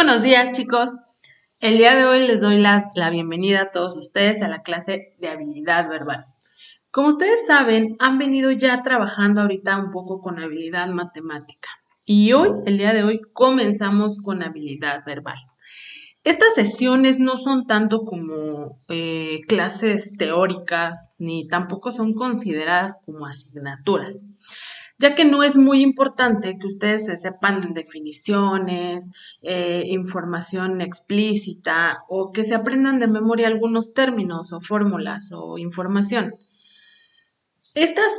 buenos días, chicos. El día de hoy les doy la bienvenida a todos ustedes a la clase de habilidad verbal. Como ustedes saben, han venido ya trabajando ahorita un poco con habilidad matemática. Y hoy, el día de hoy, comenzamos con habilidad verbal. Estas sesiones no son tanto como clases teóricas, ni tampoco son consideradas como asignaturas, ya que no es muy importante que ustedes se sepan definiciones, información explícita o que se aprendan de memoria algunos términos o fórmulas o información. Estas,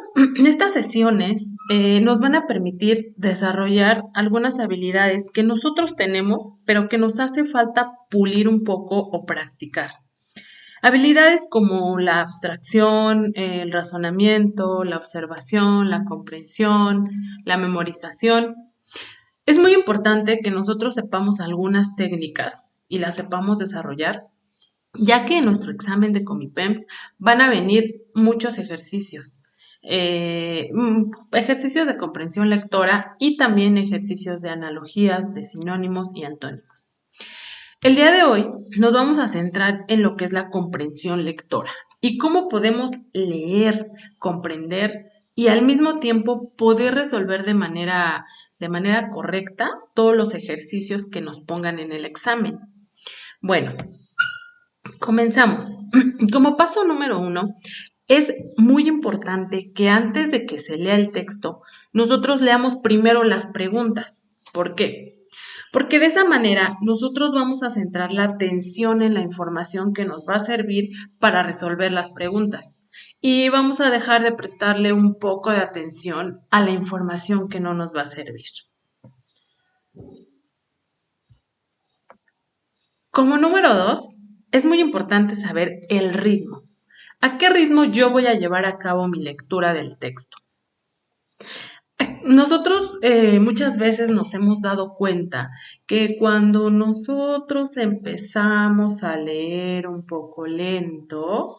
estas sesiones nos van a permitir desarrollar algunas habilidades que nosotros tenemos, pero que nos hace falta pulir un poco o practicar. Habilidades como la abstracción, el razonamiento, la observación, la comprensión, la memorización. Es muy importante que nosotros sepamos algunas técnicas y las sepamos desarrollar, ya que en nuestro examen de Comipems van a venir muchos ejercicios. Ejercicios de comprensión lectora y también ejercicios de analogías, de sinónimos y antónimos. El día de hoy nos vamos a centrar en lo que es la comprensión lectora y cómo podemos leer, comprender y al mismo tiempo poder resolver de manera correcta todos los ejercicios que nos pongan en el examen. Bueno, comenzamos. Como paso número 1, es muy importante que antes de que se lea el texto, nosotros leamos primero las preguntas. ¿Por qué? Porque de esa manera nosotros vamos a centrar la atención en la información que nos va a servir para resolver las preguntas. Y vamos a dejar de prestarle un poco de atención a la información que no nos va a servir. Como número 2, es muy importante saber el ritmo. ¿A qué ritmo yo voy a llevar a cabo mi lectura del texto? Nosotros muchas veces nos hemos dado cuenta que cuando nosotros empezamos a leer un poco lento,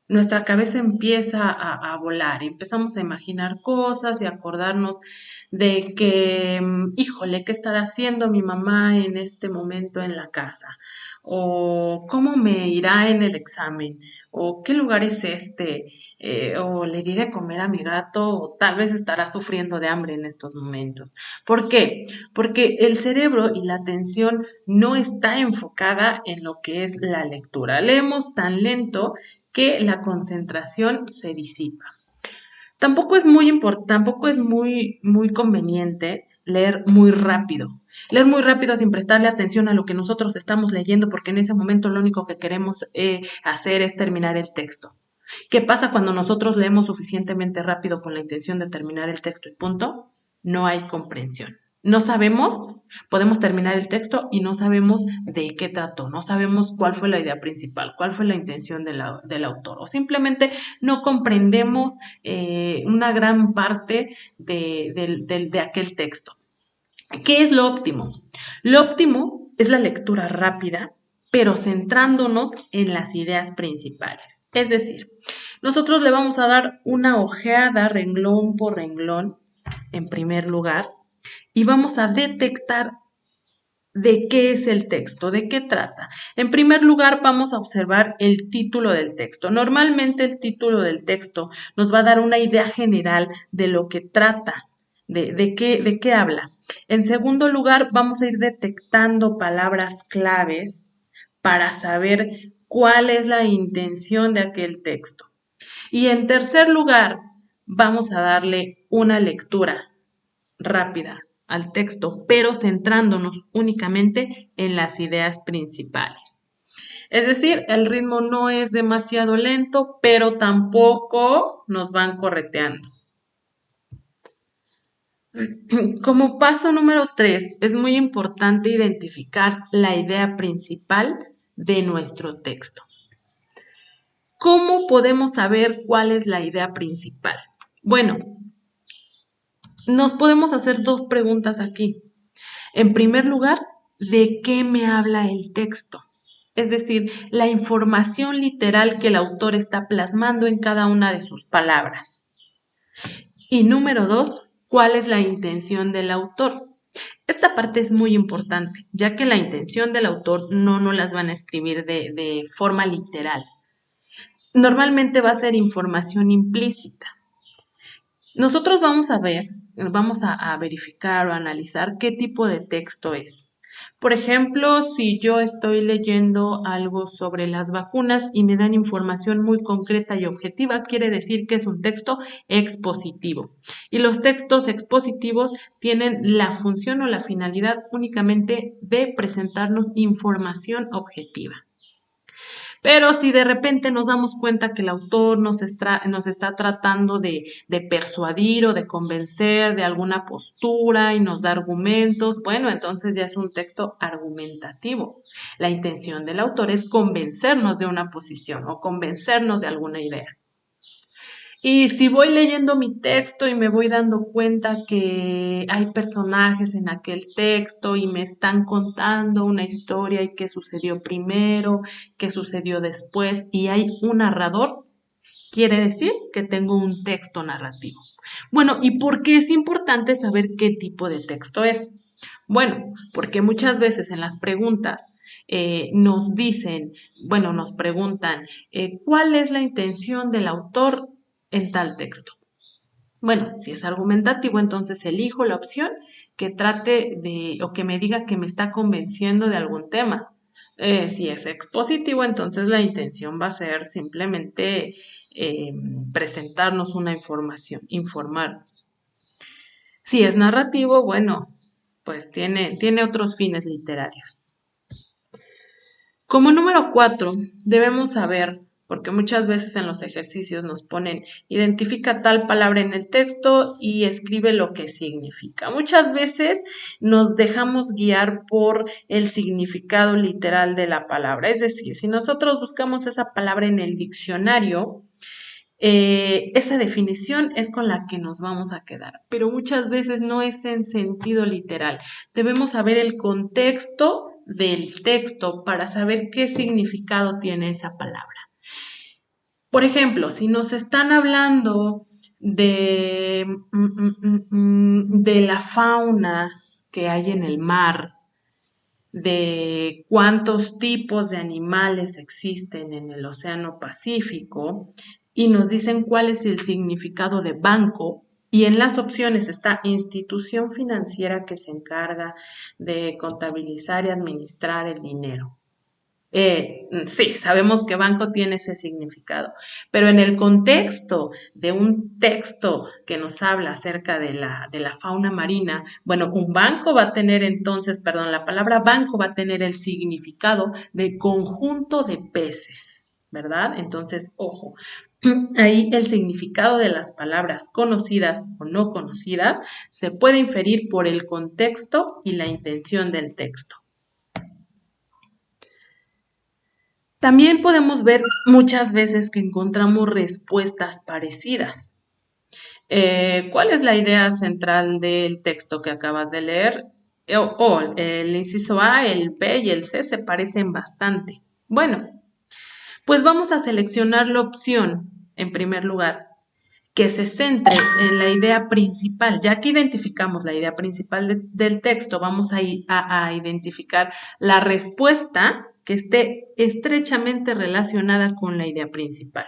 nuestra cabeza empieza a volar, y empezamos a imaginar cosas y acordarnos de que, híjole, ¿qué estará haciendo mi mamá en este momento en la casa? O cómo me irá en el examen, o qué lugar es este, o le di de comer a mi gato, o tal vez estará sufriendo de hambre en estos momentos. ¿Por qué? Porque el cerebro y la atención no está enfocada en lo que es la lectura. Leemos tan lento que la concentración se disipa. Tampoco es muy conveniente leer muy rápido. Leer muy rápido sin prestarle atención a lo que nosotros estamos leyendo, porque en ese momento lo único que queremos hacer es terminar el texto. ¿Qué pasa cuando nosotros leemos suficientemente rápido con la intención de terminar el texto y punto? No hay comprensión. No sabemos, podemos terminar el texto y no sabemos de qué trató, no sabemos cuál fue la idea principal, cuál fue la intención del autor, o simplemente no comprendemos una gran parte de aquel texto. ¿Qué es lo óptimo? Lo óptimo es la lectura rápida, pero centrándonos en las ideas principales. Es decir, nosotros le vamos a dar una ojeada renglón por renglón, en primer lugar, y vamos a detectar de qué es el texto, de qué trata. En primer lugar, vamos a observar el título del texto. Normalmente el título del texto nos va a dar una idea general de lo que trata, de qué habla. En segundo lugar, vamos a ir detectando palabras claves para saber cuál es la intención de aquel texto. Y en tercer lugar, vamos a darle una lectura rápida al texto, pero centrándonos únicamente en las ideas principales. Es decir, el ritmo no es demasiado lento, pero tampoco nos van correteando. Como paso número 3, es muy importante identificar la idea principal de nuestro texto. ¿Cómo podemos saber cuál es la idea principal? Bueno, nos podemos hacer dos preguntas aquí. En primer lugar, ¿de qué me habla el texto? Es decir, la información literal que el autor está plasmando en cada una de sus palabras. Y número 2, ¿cuál es la intención del autor? Esta parte es muy importante, ya que la intención del autor no nos las van a escribir de forma literal. Normalmente va a ser información implícita. Nosotros vamos a verificar o analizar qué tipo de texto es. Por ejemplo, si yo estoy leyendo algo sobre las vacunas y me dan información muy concreta y objetiva, quiere decir que es un texto expositivo. Y los textos expositivos tienen la función o la finalidad únicamente de presentarnos información objetiva. Pero si de repente nos damos cuenta que el autor nos está tratando de persuadir o de convencer de alguna postura y nos da argumentos, bueno, entonces ya es un texto argumentativo. La intención del autor es convencernos de una posición o convencernos de alguna idea. Y si voy leyendo mi texto y me voy dando cuenta que hay personajes en aquel texto y me están contando una historia y qué sucedió primero, qué sucedió después y hay un narrador, quiere decir que tengo un texto narrativo. Bueno, ¿y por qué es importante saber qué tipo de texto es? Bueno, porque muchas veces en las preguntas nos dicen, bueno, nos preguntan, ¿cuál es la intención del autor en tal texto? Bueno, si es argumentativo, entonces elijo la opción que trate de, o que me diga que me está convenciendo de algún tema. Si es expositivo, entonces la intención va a ser simplemente eh, presentarnos una información, informarnos. Si es narrativo, bueno, pues tiene otros fines literarios. Como número 4, debemos saber, porque muchas veces en los ejercicios nos ponen, identifica tal palabra en el texto y escribe lo que significa. Muchas veces nos dejamos guiar por el significado literal de la palabra. Es decir, si nosotros buscamos esa palabra en el diccionario, esa definición es con la que nos vamos a quedar, pero muchas veces no es en sentido literal. Debemos saber el contexto del texto para saber qué significado tiene esa palabra. Por ejemplo, si nos están hablando de la fauna que hay en el mar, de cuántos tipos de animales existen en el Océano Pacífico y nos dicen cuál es el significado de banco. Y en las opciones está institución financiera que se encarga de contabilizar y administrar el dinero. Sí, sabemos que banco tiene ese significado, pero en el contexto de un texto que nos habla acerca de la fauna marina, bueno, un banco va a tener entonces, perdón, la palabra banco va a tener el significado de conjunto de peces, ¿verdad? Entonces, ojo, ahí el significado de las palabras conocidas o no conocidas se puede inferir por el contexto y la intención del texto. También podemos ver muchas veces que encontramos respuestas parecidas. ¿Cuál es la idea central del texto que acabas de leer? El inciso A, el B y el C se parecen bastante. Bueno, pues vamos a seleccionar la opción, en primer lugar, que se centre en la idea principal. Ya que identificamos la idea principal del texto, vamos a identificar la respuesta que esté estrechamente relacionada con la idea principal.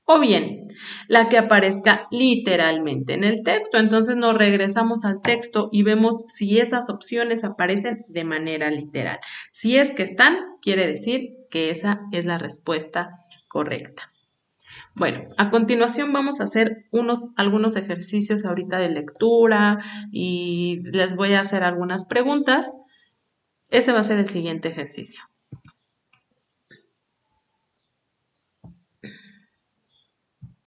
O bien, la que aparezca literalmente en el texto. Entonces nos regresamos al texto y vemos si esas opciones aparecen de manera literal. Si es que están, quiere decir que esa es la respuesta correcta. Bueno, a continuación vamos a hacer algunos ejercicios ahorita de lectura y les voy a hacer algunas preguntas. Ese va a ser el siguiente ejercicio.